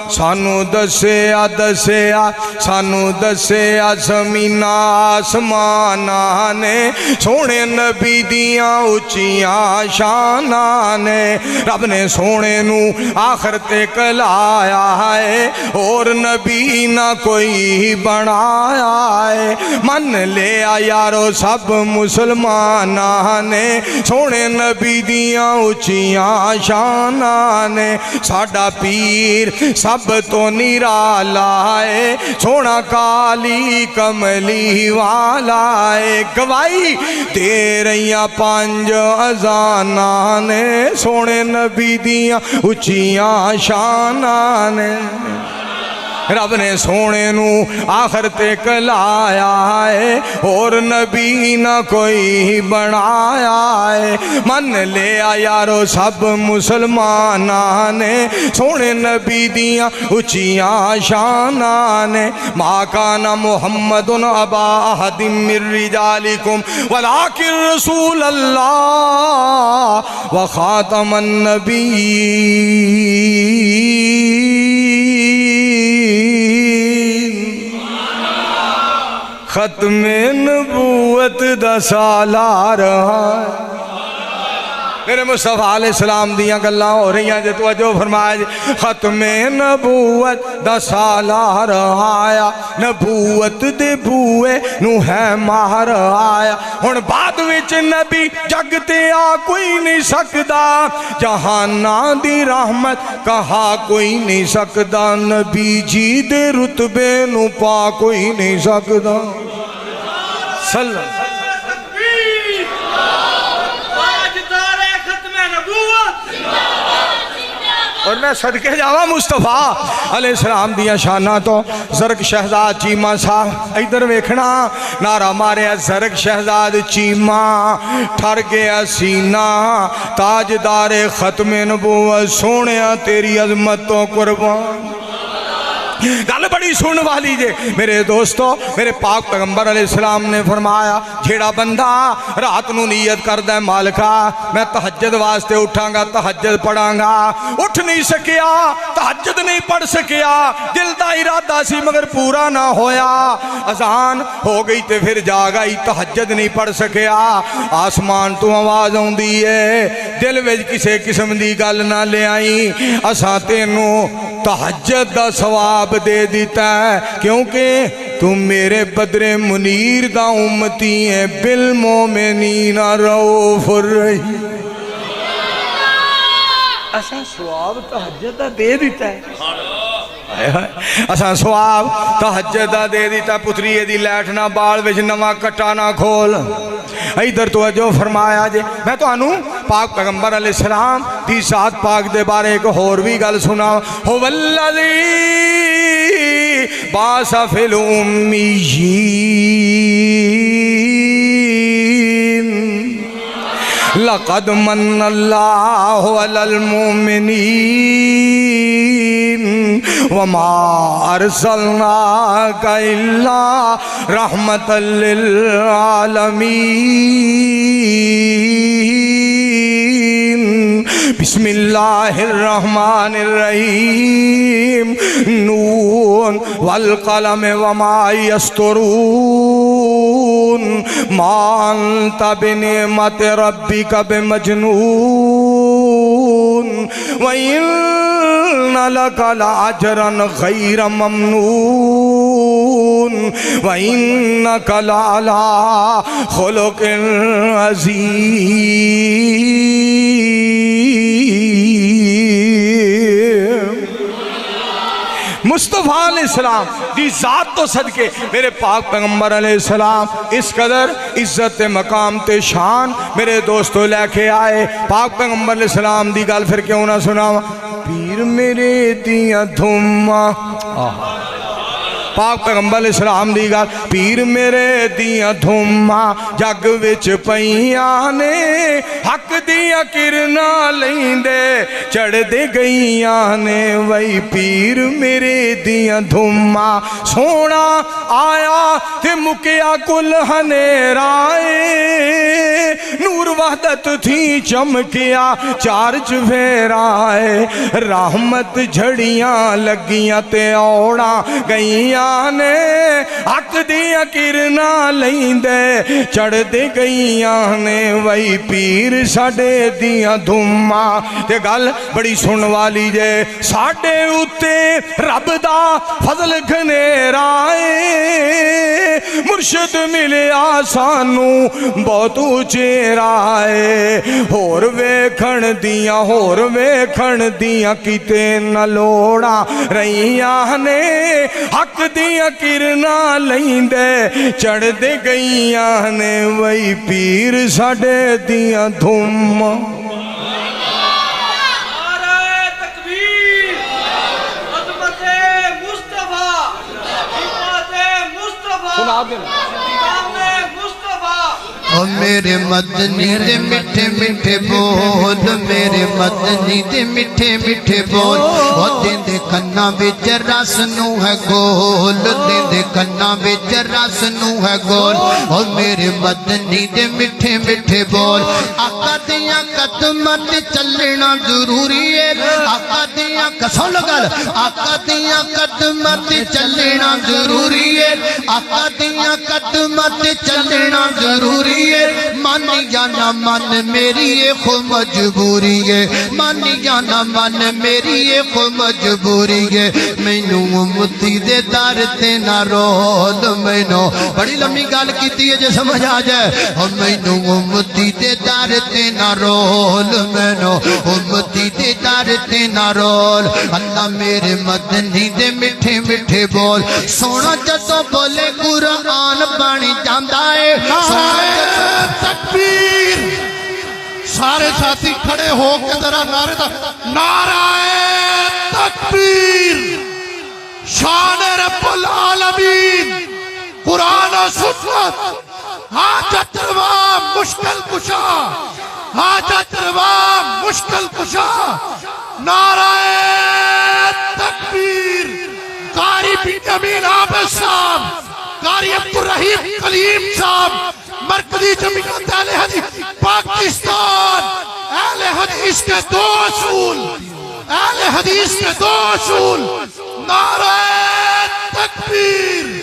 سانو دسیا سانو دسیا زمین آسمانہ نے سونے نبی دیاں اچیاں شانہ نے رب نے سونے نو آخر تک لایا ہے اور نبی نہ کوئی بنایا ہے من لیا یارو سب مسلمانہ نے سونے نبی دیاں اچیاں شانہ نے ساڈا پیر سب تو نرالا ہے سونا کالی کملی والا ہے گواہی دے رہیاں پانچ اذانہ نے سونے نبی دیاں اچیاں شانہ نے رب نے سونے نو آخر تک لایا ہے اور نبی نہ کوئی بنایا ہے من لیا یارو سب مسلمانہ نے سونے نبی دیاں اچیاں شانہ نے ما کان محمد ابا احد من رجالکم ولکن رسول اللہ وخاتم النبیین ختم نبوت دا سالار میرے مصطفیٰ علیہ السلام دیاں گلاں ہو رہی ہیں جو توجہ فرمائے ختم نبوت دا سالار آیا نبوت دے بوئے نو ہے ماہر آیا ہن بعد وچ نبی جگتے آ کوئی نہیں سکدا جہانا دی رحمت کہا کوئی نہیں سکدا نبی جی دے رتبے نو پا کوئی نہیں سکدا صلی اللہ اور میں صدقے جاوا مصطفیٰ علیہ السلام دیا شانہ تو زرق شہزاد چیمہ صاحب ادھر ویکھنا نعرہ مارے زرق شہزاد چیمہ ٹھر گیا سینہ تاجدار ختم نبوت سونیا تیری عظمتوں قربان گل بڑی سن والی جے میرے دوستو میرے پاک پیغمبر علیہ السلام نے فرمایا جھیڑا بندہ رات نو نیت کردہ ہے مالکا میں تہجد واسطے اٹھاں گا تہجد پڑھاں گا اٹھ نہیں سکیا تہجد نہیں پڑھ سکیا دل دا ارادہ سی مگر پورا نہ ہویا اذان ہو گئی تے پھر جاگائی تہجد نہیں پڑھ سکیا آسمان تو آواز ہوں دیئے دل ویج کسے قسم دی گل نہ لے آئی اساں تینوں تہجد دا ثواب دے دیتا ہے کیونکہ تم میرے بدر منیر دا امتی ہیں بالمومنین رؤوف الرحیم اساں ثواب تہجد دا دے دیتا ہے اساں ثواب تہجد دا دے دیتا پتری دی لیٹنا بال وچ نواں کٹانا کھول ادھر توجہ فرمایا جے میں تو انہوں پاک پیغمبر علیہ السلام دی ذات پاک دے بارے ایک اور بھی گل سنا هو الذی باعث فی الامیین لقد من اللہ علی المؤمنین وما ارسلناک الا رحمتا للعالمین بسم اللہ الرحمن الرحیم نون والقلم وما یسطرون ما انت بنعمت ربک بمجنون وَإِنَّ لَكَ لَأَجْرًا غَيْرَ مَمْنُونٍ وَإِنَّكَ لَعَلَىٰ خُلُقٍ عَظِيمٍ مصطفیٰ علیہ السلام دی ذات تو صدقے میرے پاک پیغمبر علیہ السلام اس قدر عزت مقام تے شان میرے دوستو لے کے آئے پاک پیغمبر علیہ السلام دی گل پھر کیوں نہ سنا پیر میرے دیاں دھوما پاک پیغمبر اسلام دی گل پیر میرے دیاں دھوما جگ وچ پئیاں نے حق دیاں کرنا لیندے چڑھ دے گئیاں نے وہی پیر میرے دیاں دھوما سونا آیا تے مکیا کل ہنیرائے نور وحدت تھی چمکیا چار چفیرائے رحمت جھڑیاں لگیاں تے اوڑا گئیاں نے حق دیاں کرنا لیندے چڑھ دے گئیاں نے وہی پیر ساڑے دیاں دھوما تے گل بڑی سن والی جے ساڑے اتے رب دا فضل گھنیرائے مرشد ملیا سانو بہت اونچے رائے ہور ویکھن دیاں کیتے نہ لوڑا رہیاں نے حق دیاں کرنا لیندے چڑھ دے گئیاں نے وہی پیر ساڑے دیاں دھوما او میرے مدنی دے مٹھے مٹھے بول میرے مدنی دے مٹھے مٹھے بول او دین دے کنا وچ رس نو ہے گول دین دے کنا وچ رس نو ہے گول او میرے مدنی دے مٹھے مٹھے بول آقا دیاں قدماں تے چلنا ضروری ہے آقا دیاں کسوں لگل آقا دیاں قدماں تے چلنا ضروری ہے آقا دیاں قدماں تے چلنا ضروری مانی جانا من میری یہ خو مجبوری ہے مانی جانا من میری یہ خو مجبوری ہے مینوں امتی دے در تے نہ رول مینوں بڑی لمبی گل کیتی ہے جے سمجھ آ جائے مینوں امتی دے در تے نہ رول مینوں امتی دے در تے نہ رول اللہ میرے مدنی دے مٹھے مٹھے بول سونا جدوں بولے قرآن بن جاندا ہے تکبیر سارے ساتھی کھڑے ہو کے ذرا نعرے دا نعرہ تکبیر شان رب العالمین قرآن و سنت حاجت روا مشکل کشا حاجت روا مشکل کشا نعرہ تکبیر قاری بنیامین عابد صاحب قاری عبدالرحیم کلیم صاحب مرکزی جمعیت اہل حدیث پاکستان اہل حدیث کے دو اصول اہل حدیث کے دو اصول نعرہ تکبیر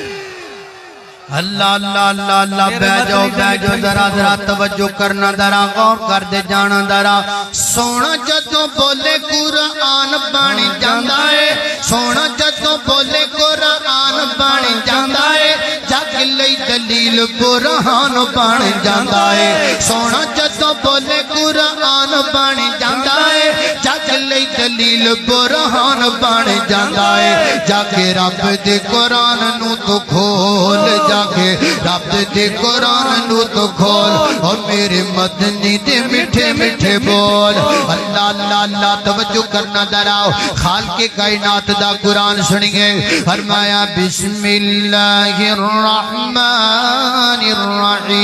اللہ اللہ اللہ اللہ بہ جاؤ ذرا توجہ کرنا ذرا غور کر دے جانا ذرا سونا جدوں بولے قرآن بن جاندا ہے سونا جدوں بولے قرآن بن جاندا ہے جگ لئی دلیل برہان بن جاندا ہے سونا جدوں بولے قرآن بن جاندا ہے جگ لئی دلیل برہان بن جاندا ہے جا کے رب دے قرآن نو تو کھول جا کے رب دے قرآن نو تو کھول اور میرے مدنی دے مٹھے مٹھے بول اللہ اللہ اللہ توجہ کرنا دراؤ خالق کائنات دا قرآن سنیے فرمایا بسم اللہ الرحمن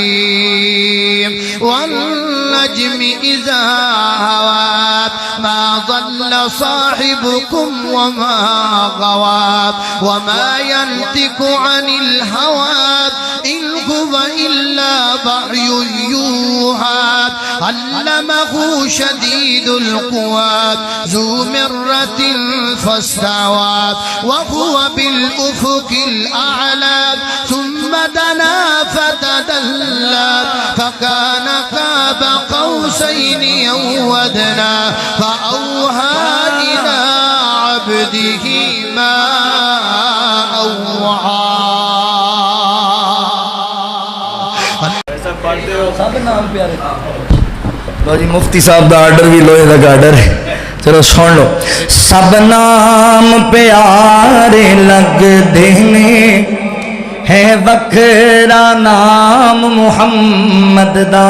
الرحیم والنجم اذا هوى ما ضل صاحبكم وما غوى وما ينطق عن الهوى إن هو إلا وحي يوحى علمه شديد القوى ذو مرة فاستوى وهو بالأفق الأعلى ثم دنا فتدلى فكان قاب قوسين أو أدنى فأوحى إلى عبده ما أوحى سب نام پیارے لو جی مفتی صاحب دا آرڈر بھی لوہے دا آرڈر ہے چلو سن لو سب نام پیارے لگ دینے ہے وکھرا نام محمد دا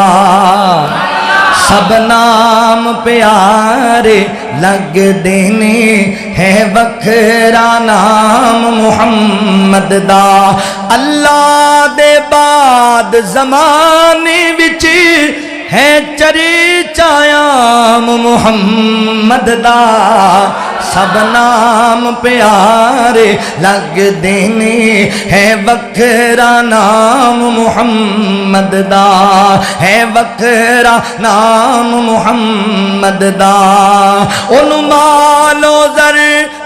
سب نام پیارے لگ دینے ہے وکھرا نام محمد دا اللہ دے بعد زمانے وچ ہے چریچایام محمد دا سب نام پیارے لگ دینے ہے وکھرا نام محمد دا ہے وکھرا نام محمد دا اونوں مال و زر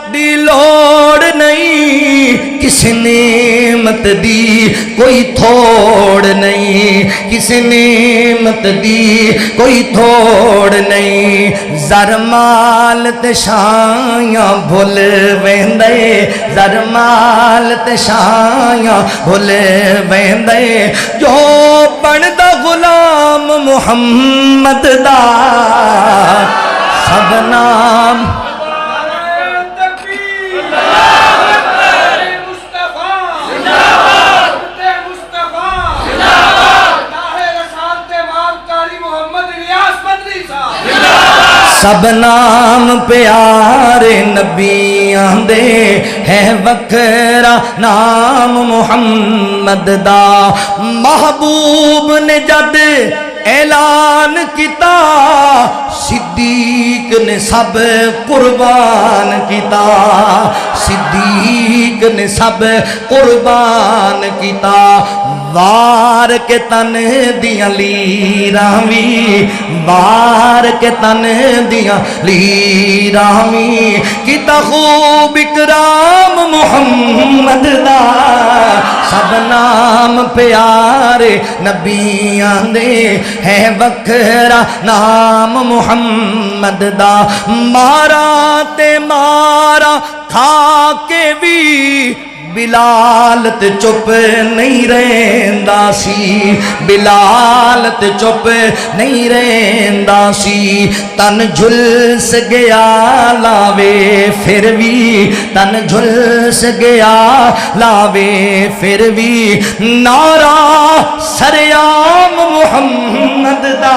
دی لوڑ نہیں کس نعمت دی کوئی تھوڑ نہیں کس نعمت دی کوئی تھوڑ نہیں زر مال تے شایاں بھول ویندے زر مال تے شایاں بھول ویندے جو بندا غلام محمد دا سب نام سب نام پیارے نبیاں دے ہے وکھرا نام محمد دا محبوب نے جد اعلان کیتا صدیق نے سب قربان کیتا صدیق نے سب قربان کیتا وار کے تن دیاں لیراں وی وار کے تن دیاں لیراں وی کیتا خوب اکرام محمد دا سب نام پیارے نبیاں دے ہے وکھرا نام محمد دا مارا تے مارا کھا کے بھی بلال تے چپ نہیں رہندا سی بلال تے چپ نہیں رہندا سی تن جھلس گیا لاوے پھر بھی تن جھلس گیا لاوے پھر بھی نعرہ سریام محمد دا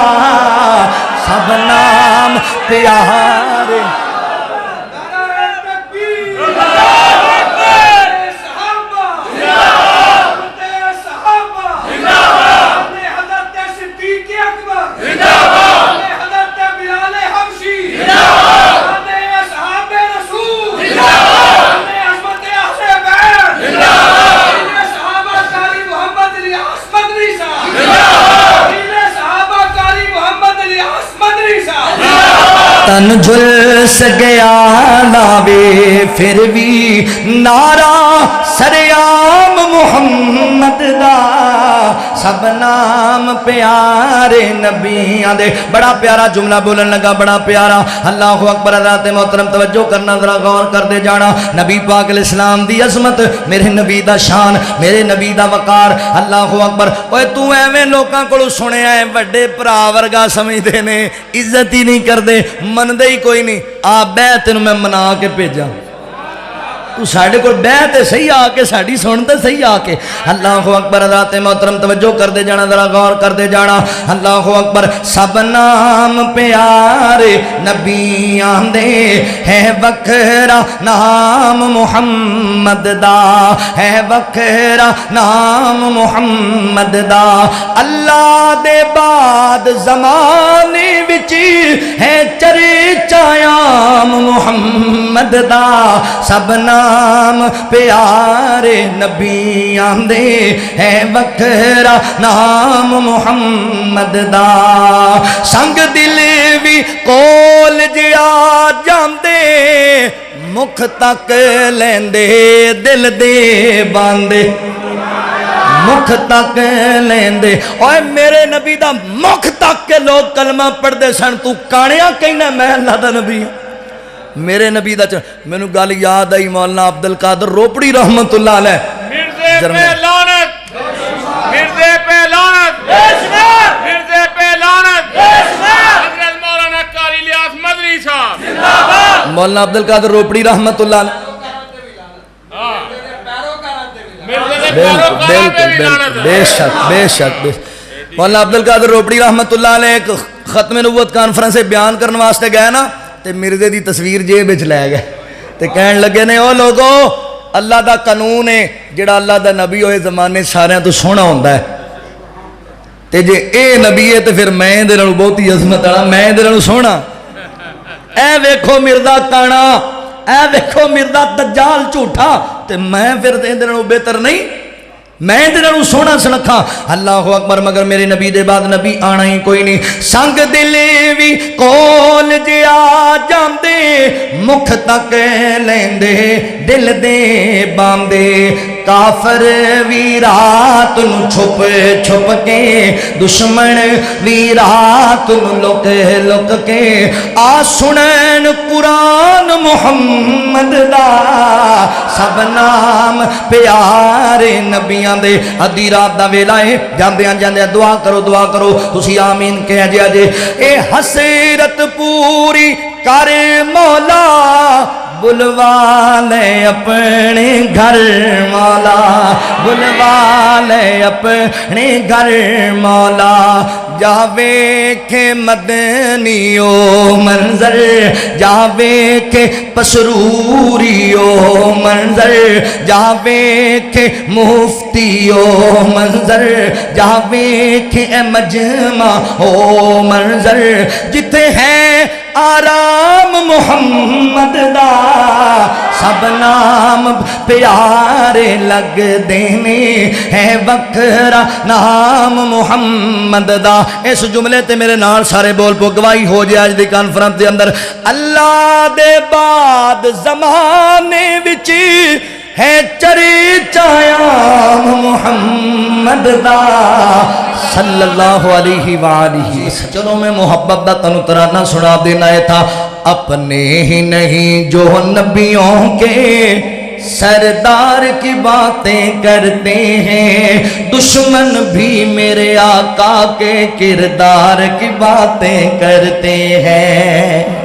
سب نام پیارے تن جھلس گیا لاوے پھر بھی نعرہ سریام محمد دا سب نام پیارے نبیاں دے بڑا پیارا جملہ بولن لگا بڑا پیارا اللہ اکبر حضرات محترم توجہ کرنا ذرا غور کر دے جانا نبی پاک علیہ السلام دی عظمت میرے نبی دا شان میرے نبی دا وقار اللہ اکبر اوے تو ایویں لوکاں کولوں سنیا ہے بڑے بھرا ورگا سمجھدے نے عزت ہی نہیں کردے مندے ہی کوئی نہیں آ بہ تینوں میں منا کے بھیجاں تو ساڑھے کو بیعتے صحیح آکے ساڑھی سنتے صحیح آکے اللہ اکبر حضرات محترم توجہ کر دے جانا ذرا غور کر دے جانا اللہ اکبر سب نام پیارے نبیاں دے ہے وکھرا نام محمد دا ہے وکھرا نام محمد دا اللہ دے بعد زمانے وچ ہے چریچایام محمد دا سب نام پیارے نبیاں دے ہے وکھرا نام محمد دا سنگ دل بھی کول جیا جاندے مکھ تک لیندے دل دے باندے مکھ تک لیندے اوے میرے نبی دا مکھ تک کے لوگ کلمہ پڑھ دے سن تو کانیاں کہنا میں اللہ دا نبی میرے نبی دا مینوں گل یاد آئی مولانا عبد القادر روپڑی رحمت اللہ علیہ مرزے پہ لعنت مرزے پہ لعنت مرزے پہ لعنت حضرت مولانا قاری الیاس مدنی صاحب مولانا عبد القادر روپڑی رحمت اللہ علیہ بالکل بے شک مولانا عبد القادر روپڑی رحمت اللہ علیہ ایک ختم نبوت کانفرنس بیان کرنے واسطے گئے نا تے مرزے دی تصویر جیب وچ لے گئے تے کہن لگے نے او لوگو اللہ دا قانون ہے جڑا اللہ دا نبی ہوئے زمانے سارے تو سونا ہوندا ہے تے جے اے نبی ہے تے پھر میں دے نالوں بہتی عظمت والا میں دے نالوں سونا اے ویکھو مردا کانا اے ویکھو مردا دجال جھوٹا تے میں پھر دے نالوں بہتر نہیں میں دنوں سونا سنکھا اللہ اکبر مگر میرے نبی دے بعد نبی آنا ہی کوئی نہیں سنگ دلے بھی کول جے آ جاندے مکھ تک لیندے دل دے باندے کافر بھی رات نو چھپ چھپ کے دشمن بھی رات نو لک لک کے آ سنن قرآن محمد دا سب نام پیارے نبیاں دے ادھی رات دا ویلا ہے جاندیاں جاندیاں دعا کرو تسی آمین کہہ جے اجے اے حسرت پوری کر مولا بلوا لے اپنے گھر مولا بلوا لے اپنے گھر مولا جاوے کے مدنیو منظر جاوے کے پسروریو منظر جاوے کے مفتیو منظر جاوے کے مجمع ہو منظر جتے ہیں آرام محمد دا سب نام پیارے لگ دینے ہے وکرا نام محمد دا اس جملے تے میرے نال سارے بول پو گواہی ہو جائے آج دی کانفرنس دے اندر اللہ دے بعد زمانے وچی ہے چری چایام محمد دا صلی اللہ علیہ وآلہ چلو میں محبت دا تنو ترانہ سنا دینا ہے تھا اپنے ہی نہیں جو نبیوں کے سردار کی باتیں کرتے ہیں دشمن بھی میرے آقا کے کردار کی باتیں کرتے ہیں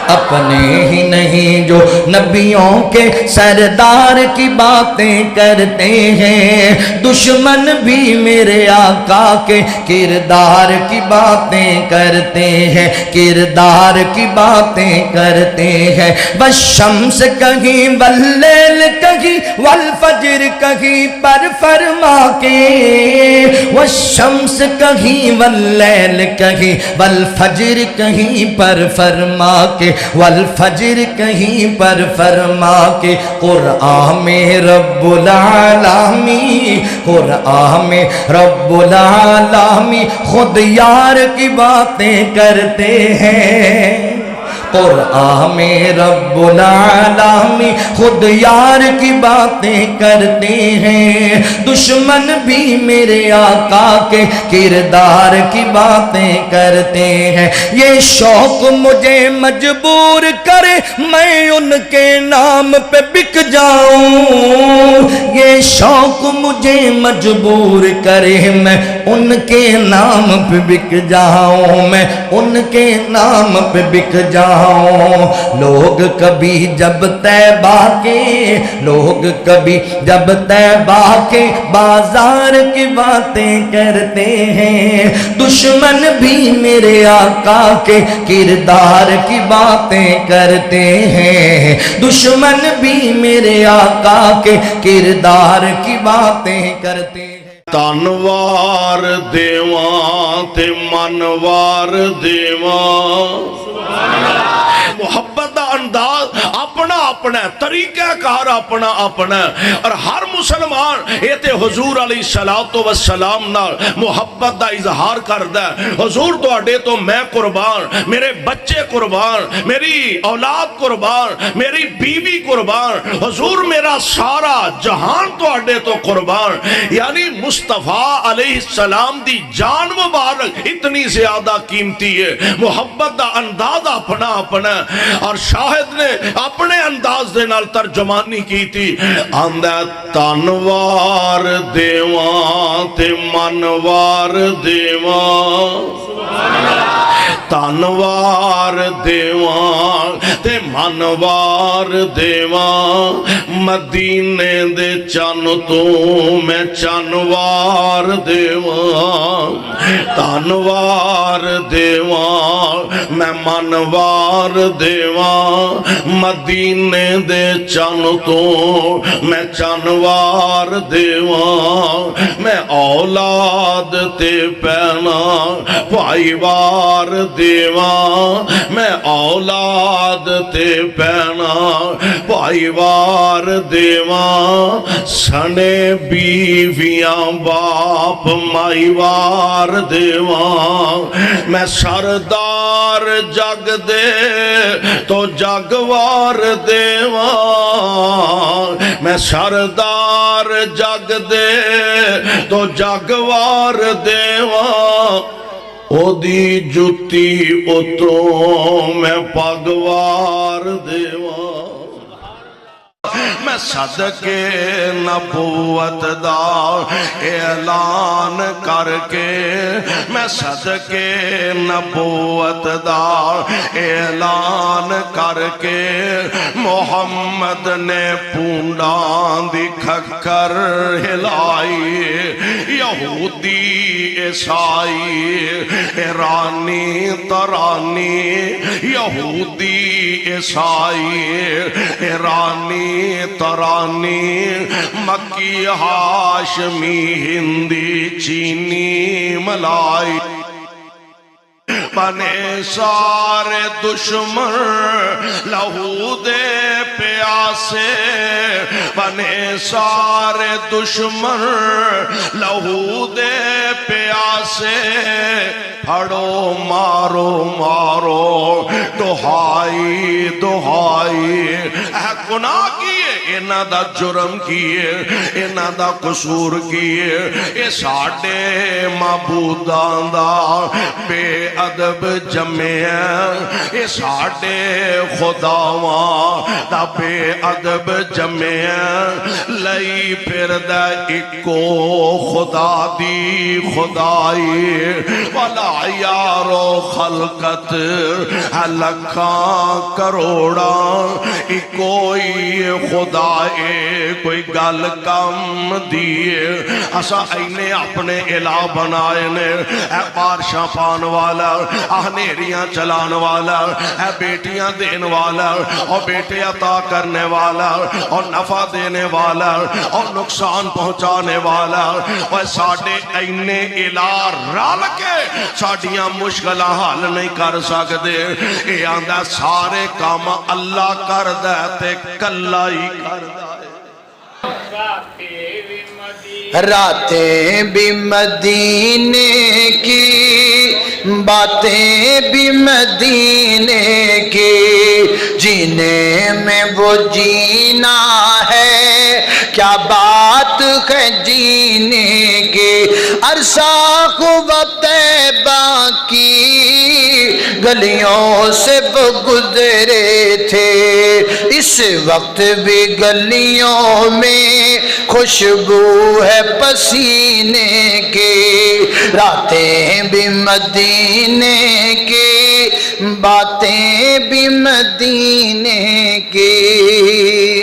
اپنے ہی نہیں جو نبیوں کے سردار کی باتیں کرتے ہیں دشمن بھی میرے آقا کے کردار کی باتیں کرتے ہیں کردار کی باتیں کرتے ہیں والشمس کہیں واللیل کہیں والفجر کہیں پر فرما کے والشمس کہیں واللیل کہیں والفجر کہیں پر فرما کے والفجر کہیں پر فرما کے قرآن میں رب العالمین قرآن میں رب العالمین خود یار کی باتیں کرتے ہیں قرآن میں رب العالمین خود یار کی باتیں کرتے ہیں دشمن بھی میرے آقا کے کردار کی باتیں کرتے ہیں یہ شوق مجھے مجبور کرے میں ان کے نام پہ بک جاؤں یہ شوق مجھے مجبور کرے میں ان کے نام پہ بک جاؤں میں ان کے نام پہ بک جاؤں لوگ کبھی جب طیبہ کے لوگ کبھی جب طیبہ کے بازار کی باتیں کرتے ہیں دشمن بھی میرے آقا کے کردار کی باتیں کرتے ہیں دشمن بھی میرے آقا کے کردار کی باتیں کرتے ہیں تنوار دیواں تے منوار دیواں محبت دا انداز اپنا اپنا طریقہ کار اپنا اپنا اور ہر مسلمان یہ تے حضور علیہ السلام نال محبت دا اظہار کردا ہے حضور تواڈے تو میں قربان میرے بچے قربان میری اولاد قربان میری بیوی قربان حضور میرا سارا جہان تواڈے تو قربان یعنی مصطفیٰ علیہ السلام دی جان مبارک اتنی زیادہ قیمتی ہے محبت دا انداز اپنا اپنا اور شاہد نے اپنے انداز دے نال ترجمانی کی تھی آندہ تنوار دیواں تے منوار دیواں تنوار دیواں تے منوار دیواں مدینے دے چن تو میں چنوار دیواں تنوار دیواں میں منوار دیواں مدینے دے چن تو میں چنوار دیواں میں اولاد تے پینا بھائی وار دیواں میں اولاد تے پینا بھائی وار دیواں سنے بیویاں باپ مائی وار دیواں میں سردار جگ دے تو جگوار دیواں میں سردار جگ دے تو جگوار دیواں او دی جتی اتروں میں پگوار دیواں میں صدقے نبوت دا اعلان کر کے میں صدقے نبوت دا اعلان کر کے محمد نے پونڈان دی کھکر ہلائی یہودی عیسائی ایرانی ترانی یہودی عیسائی ایرانی ترانی مکی ہاشمی ہندی چینی ملائی بنے سارے دشمن لہو دے پیاسے بنے سارے دشمن لہو دے پیاسے پھڑو مارو مارو دہائی دہائی اے گناہ کیے انہاں دا جرم کیے انہاں دا قصور کیے اے ساڑے معبودان دا بے ادب جمعیاں اے ساڑے خداواں دا بے ادب جمعیاں لئی پھر دا اکو خدا دی خدائی والا یارو خلقت لکھاں کروڑا کوئی خدا کوئی گل کم دیئے اسا اینے اپنے الہ بنائے نے اے بارشاں پان والا آہنیریاں چلان والا اے بیٹیاں دین والا اور بیٹے عطا کرنے والا اور نفع دینے والا اور نقصان پہنچانے والا اور ساڑھے اینے الہ رال کے ساڑھیاں مشکلہ حال نہیں کر سکتے اے آندہ سارے کام اللہ کر دیتے کلہ ہی کر دیتے راتیں بھی مدینے کی باتیں بھی مدینے کی جینے میں وہ جینا ہے کیا بات ہے جینے کی عرصہ قوت باقی گلیوں سے وہ گزرے تھے اس وقت بھی گلیوں میں خوشبو ہے پسینے کی راتیں بھی مدینے کی باتیں بھی مدینے کی